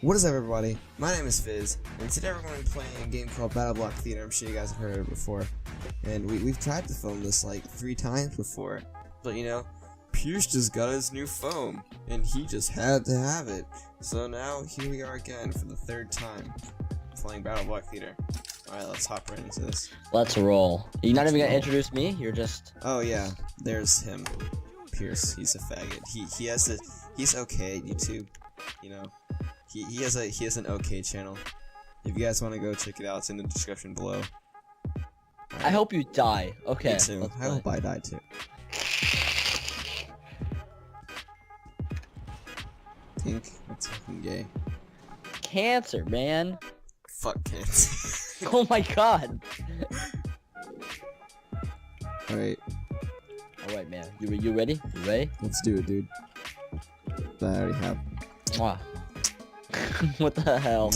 What is up, everybody? My name is Fizz, and today we're going to be playing a game called BattleBlock Theater. I'm sure you guys have heard of it before, and we've tried to film this like 3 times before, but you know, Pierce just got his new phone, and he just had to have it. So now here we are again for the 3rd time playing BattleBlock Theater. All right, let's hop right into this. Let's roll. You're not even gonna introduce me. You're just. Oh yeah, there's him, Pierce. He's a faggot. He's okay at YouTube, you know. He has an okay channel. If you guys want to go check it out, it's in the description below. Right. I hope you die. Okay. Me too. I hope I die too. Pink? That's fucking gay. Cancer, man. Fuck cancer. Oh my god. Alright. Alright, man. You ready? You ready? Let's do it, dude. That I already have. Mwah. What the hell?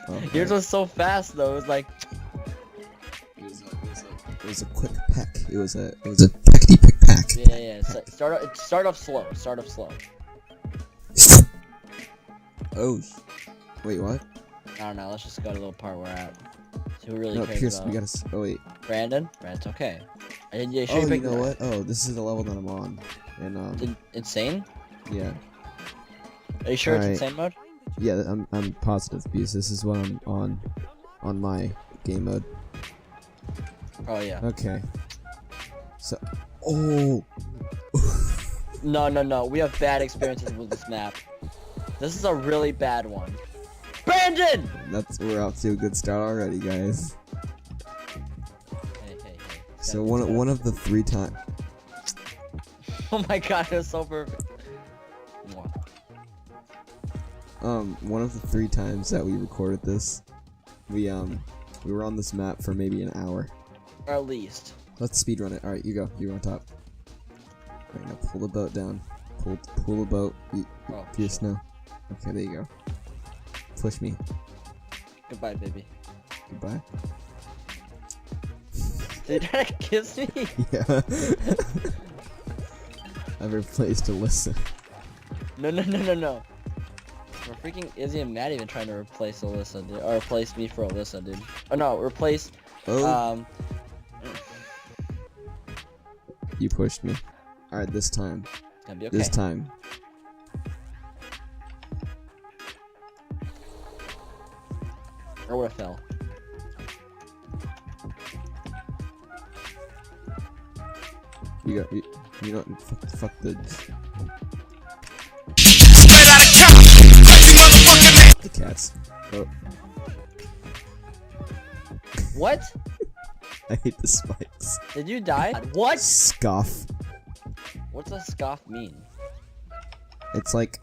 Okay. Yours was so fast though. It was like. It was a quick peck. It was a peckety pick pack. Yeah. Start off slow. Start off slow. Oh. Wait, what? I don't know. Let's just go to the little part we're at. So who really No, cares Pierce, about? we gotta. Oh wait. Brandon. Brandon's okay. And you Oh, you know what? Oh, this is the level that I'm on. And Insane? Yeah. Are you sure Alright. it's insane mode? Yeah, I'm positive because this is what I'm on my game mode. Oh yeah. Okay. So, oh. No. We have bad experiences with this map. This is a really bad one. Brandon! We're off to a good start already, guys. Hey. So one of the 3 times. Oh my god, it was so perfect. One of the 3 times that we recorded this, we were on this map for maybe an hour. Or at least. Let's speedrun it. All right, you go. You're on top. All right, now pull the boat down. Pull the boat. Pierce, no. Okay, there you go. Push me. Goodbye, baby. Goodbye. Did you try to kiss me? Yeah. I've replaced Alyssa. No. We're freaking Izzy and Matt even trying to replace Alyssa, dude. Or replace me for Alyssa, dude. Oh no, replace. Oh. You pushed me. All right, this time. It's gonna be okay. This time. Or would have fell. You know, fuck the cats. Oh. What? I hate the spikes. Did you die? What? Scoff. What's a scoff mean? It's like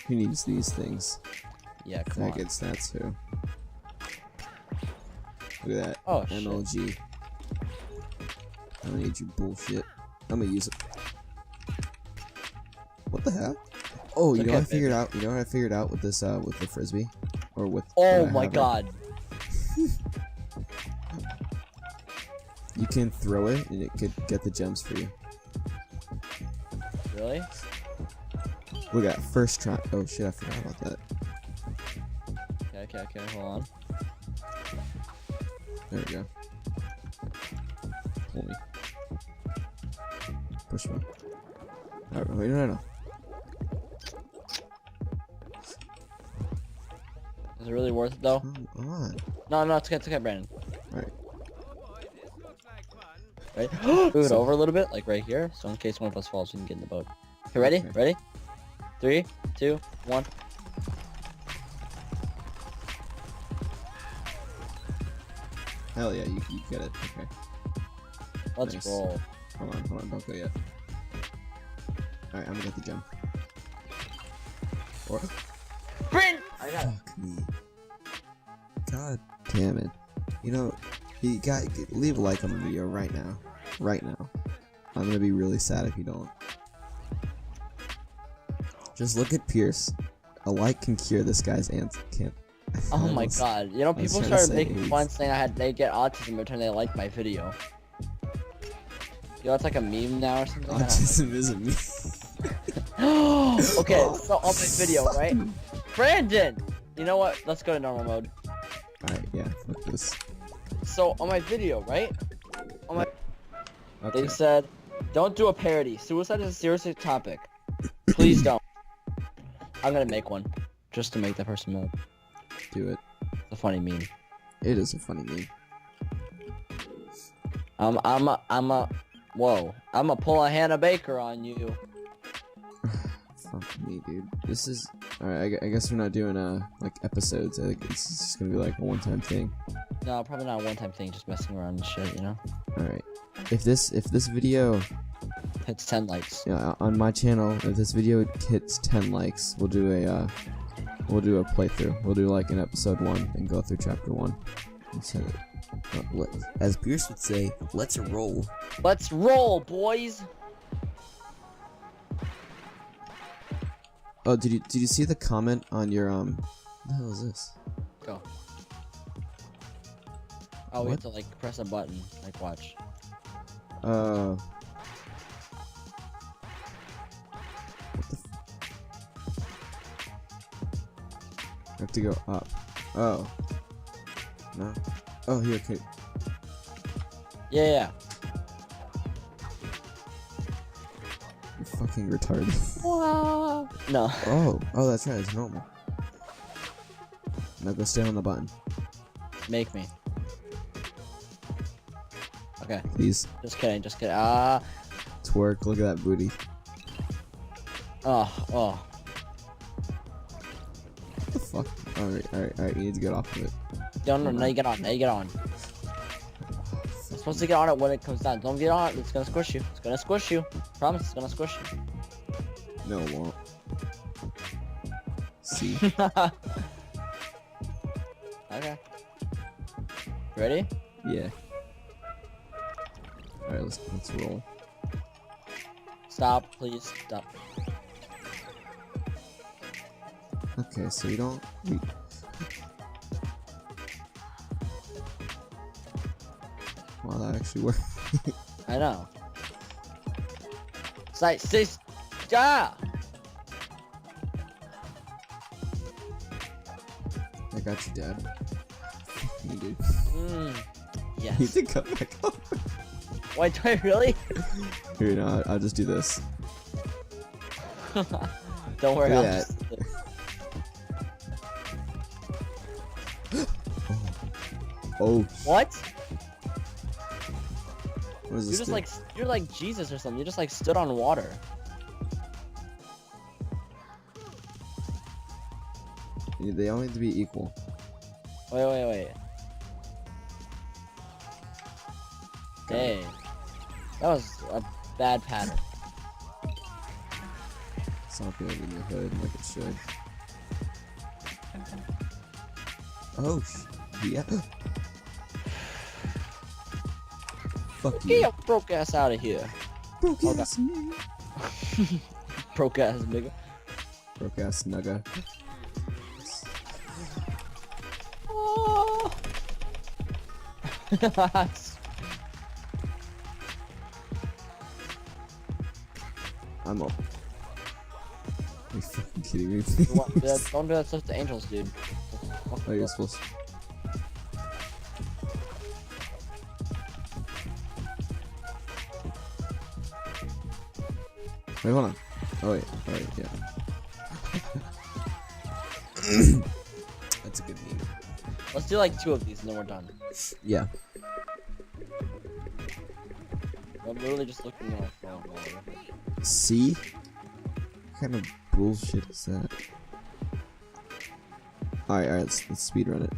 who needs these things? Yeah, come That on. gets that too. Look at that. Oh, shit. MLG. I don't need your bullshit. I'm gonna use it. What the heck? Oh, you know what I figured out? You know what I figured out with this with the frisbee? Or with Oh my god. You can throw it and it could get the gems for you. Really? Look at that, first try. Oh shit, I forgot about that. Okay, hold on. There we go. Hold me. Push me. Alright, wait, no. Is it really worth it though? Come on. No, it's okay, Brandon. Alright. Right? Move it over a little bit, like right here, so in case one of us falls, we can get in the boat. Okay, ready? Okay. Ready? 3, 2, 1. Hell yeah, you get it. Okay. Let's Nice. roll. Hold on, don't go yet. Alright, I'm gonna get the gem. Or Brandon! I got it. fuck me. God damn it. You know, you got leave a like on the video right now. Right now. I'm gonna be really sad if you don't. Just look at Pierce. A like can cure this guy's can't. Oh my god. You know, I was people trying to started say making AIDS. fun saying they get autism every time they like my video. You know, it's like a meme now or something. Autism isn't me. Okay, so on my video, right? Brandon! You know what? Let's go to normal mode. Alright, yeah, fuck this. So on my video, right? Okay. They said, don't do a parody. Suicide is a serious topic. Please don't. I'm gonna make one. Just to make that person mad. Do it. It's a funny meme. It is a funny meme. Whoa. I'm a pull a Hannah Baker on you. Fuck me, dude. This is... Alright, I guess we're not doing, like, episodes. I think it's just gonna be, like, a one-time thing. No, probably not a one-time thing, just messing around and shit, you know? Alright. If this video... Hits 10 likes. Yeah, on my channel, if this video hits 10 likes, we'll do a playthrough. We'll do, like, an episode 1 and go through chapter 1. As Pierce would say, let's roll. Let's roll, boys! Oh, did you see the comment on your what the hell is this? Go. Oh, we have to like press a button. Like watch. What the I have to go up. Oh. No. Oh, here, okay. Yeah. You're fucking retarded. No. Oh, that's right. It's normal. Now go stay on the button. Make me. Okay. Please. Just kidding. Twerk. Look at that booty. Oh. What the fuck? Alright. You need to get off of it. No, you get on. You're supposed to get on it when it comes down. Don't get on it. It's gonna squish you. Promise, it's gonna squish you. No, it won't. See. Okay. Ready? Yeah. Alright, let's roll. Stop, please. Stop. Okay, so you don't... Wow, that actually worked. I know. Sis. Yeah. I got you, Dad. You dude. Yes. You need to come back up. Wait, do I really? Here, no, I'll just do this. Don't worry, I'll Yeah. just... Oh. What? What is this? You're like Jesus or something. You just like stood on water. Yeah, they all need to be equal. Wait. Hey. That was a bad pattern. It's not going in your hood like it should. Oh, yeah. Fuck you. Get your broke ass out of here. Broke Okay. ass nigga. Broke ass nigga. Broke ass nugga. Oh. I'm up. Are you fucking kidding me? Don't do that stuff to angels, dude. Oh, you're supposed to. Wait, hold on. Oh, wait. Alright, yeah. That's a good meme. Let's do like 2 of these and then we're done. Yeah. I'm literally just looking at my phone. See? What kind of bullshit is that? Alright, let's speedrun it.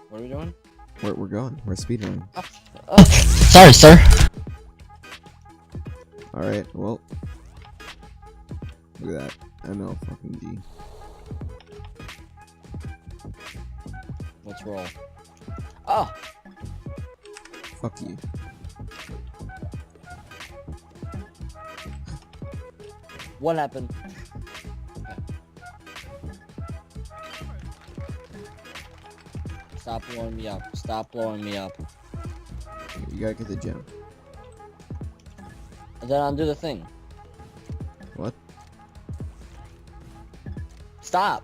What are we doing? We're going. We're speedrunning. Sorry, sir. Alright, well. Look at that. ML fucking D. Let's roll. Oh! Fuck you. What happened? Stop blowing me up. Stop blowing me up. You gotta get the gem. And then undo the thing. What? Stop.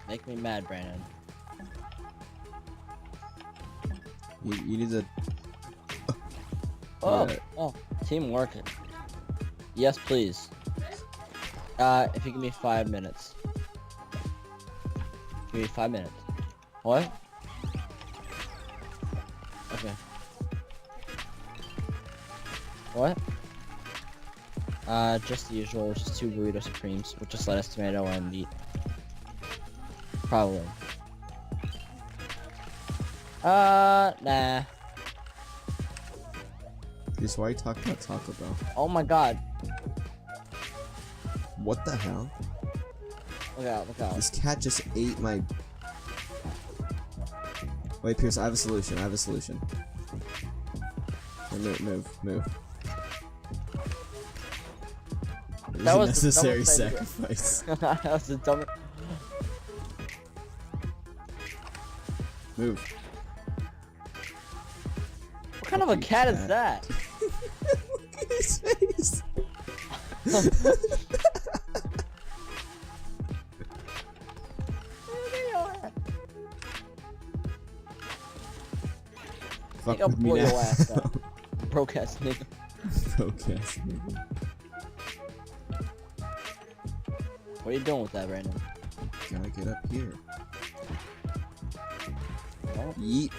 Make me mad, Brandon. You need to. Oh, Alright. oh, teamwork. Yes, please. If you give me 5 minutes. Give me 5 minutes. What? Okay. What? Just the usual, which is 2 burrito supremes with just lettuce, tomato, and meat. Probably. Nah. Just why you talking about Taco Bell? Oh my god. What the hell? Look out, look out. This cat just ate my. Wait, Pierce, I have a solution. I have a solution. Move. It That was was a the necessary dumbest idea. sacrifice. That was the dumbest. Move. What kind of a cat is that? Look at his face. Fuck Nigga, with me blow now. your ass up. Broke ass nigga. Broke ass nigga. What are you doing with that, Brandon? Gotta get up here. Oh. Yeet.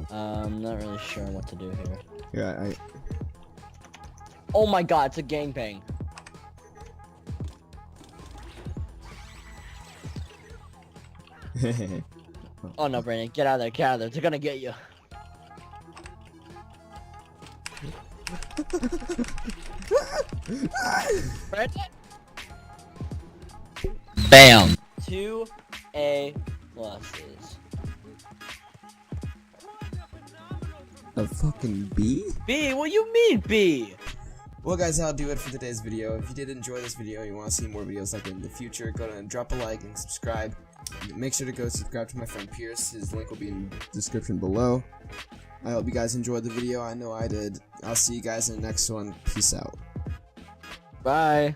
I'm not really sure what to do here. Yeah, Oh my god, it's a gangbang. Oh no, Brandon, get out of there, get out of there. They're gonna get you. Brandon? Bam. 2 A pluses. A fucking bee? B? What you mean B? Well guys, that'll do it for today's video. If you did enjoy this video and you want to see more videos like it in the future, go ahead and drop a like and subscribe. Make sure to go subscribe to my friend Pierce. His link will be in the description below. I hope you guys enjoyed the video. I know I did. I'll see you guys in the next one. Peace out. Bye.